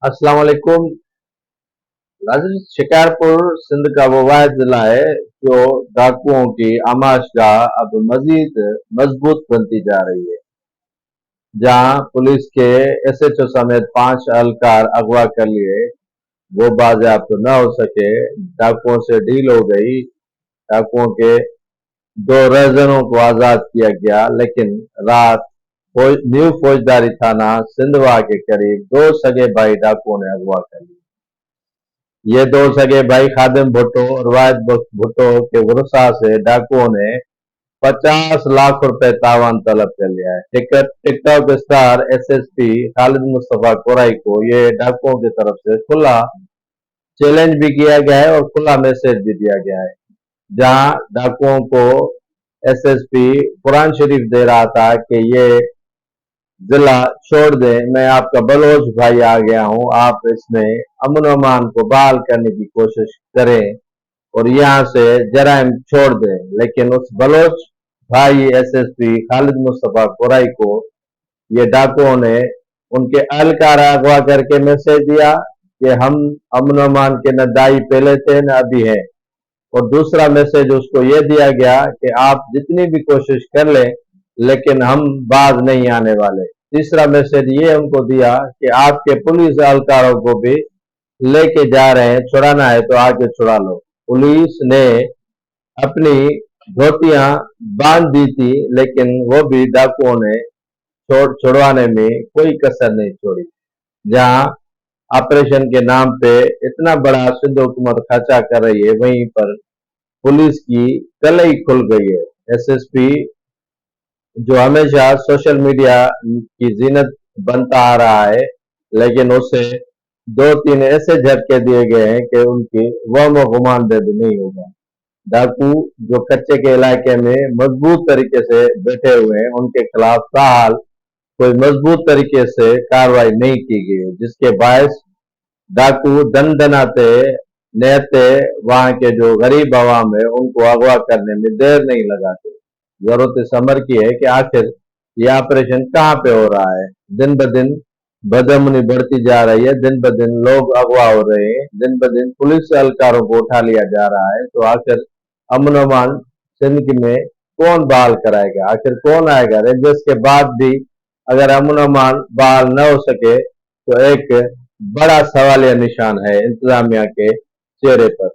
अस्सलाम वालेकुम नाज़रीन। शिकारपुर सिंध का वो वाहिद जिला है जो डाकुओं की आमाशगाह अब मजीद मजबूत बनती जा रही है, जहां पुलिस के एसएचओ समेत 5 एहलकार अगवा कर लिए। वो बाजियाब्त न हो सके, डाकुओं से डील हो गई। डाकुओं के 2 रहजनों को आजाद किया गया, लेकिन रात न्यू फौजदारी थाना सिंधवा के करीब 2 सगे भाई डाकुओं ने अगवा कर लिया। ये 2 सगे भाई खादिम भुट्टो और वाहिद भुट्टो के गुस्सा से डाकुओं ने 50 लाख रुपए तावान तलब कर लिया है। TikTok star SSP Khalid Mustafa Core i को ये डाकुओं की तरफ से खुला चैलेंज भी किया गया है और खुला मैसेज भी दिया गया है, जहां डाकुओं को एसएसपी कुरान शरीफ दे रहा था कि ये जिला छोड़ दें, मैं आपका बलोच भाई आ गया हूं, आप इसमें अमन अमान को बहाल करने की कोशिश करें और यहाँ से जराइम छोड़ दें। लेकिन उस बलोच भाई एसएसपी खालिद मुस्तफा कोराई को ये डाकुओं ने उनके अहलकार अगवा करके मैसेज दिया कि हम अमन अमान के न दाई पहले थे न अभी है, और दूसरा मैसेज उसको ये दिया गया कि आप जितनी भी कोशिश कर लें लेकिन हम बाज नहीं आने वाले। तीसरा मैसेज ये उनको दिया कि आपके पुलिस एहलकारों को भी लेके जा रहे हैं, छुड़ाना है तो आके छुड़ा लो। पुलिस ने अपनी धोतियां बांध दी थी, लेकिन वो भी डाकुओं ने छुड़वाने में कोई कसर नहीं छोड़ी। जहां ऑपरेशन के नाम पे इतना बड़ा सिंध हुकूमत खर्चा कर रही है, वहीं पर पुलिस की कलई खुल गई है। एसएसपी जो हमेशा सोशल मीडिया की जीनत बनता आ रहा है, लेकिन उसे 2-3 ऐसे झटके दिए गए हैं कि उनकी वहम गुमान भी नहीं होगा। डाकू जो कच्चे के इलाके में मजबूत तरीके से बैठे हुए हैं, उनके खिलाफ ताहाल कोई मजबूत तरीके से कार्रवाई नहीं की गई, जिसके बायस डाकू दन दनाते नहते वहां के जो गरीब आवाम है उनको अगवा करने में देर नहीं लगाते। जरूरत इस अमर की है कि आखिर ये ऑपरेशन कहाँ पे हो रहा है। दिन ब दिन बदअमनी बढ़ती जा रही है, दिन ब दिन लोग अगवा हो रहे हैं, दिन ब दिन पुलिस एहलकारों को उठा लिया जा रहा है। तो आखिर अमन अमान सिंध में कौन बहाल कराएगा, आखिर कौन आएगा? रेंजर्स के बाद भी अगर अमन अमान बहाल न हो सके तो एक बड़ा सवालिया निशान है इंतजामिया के चेहरे पर।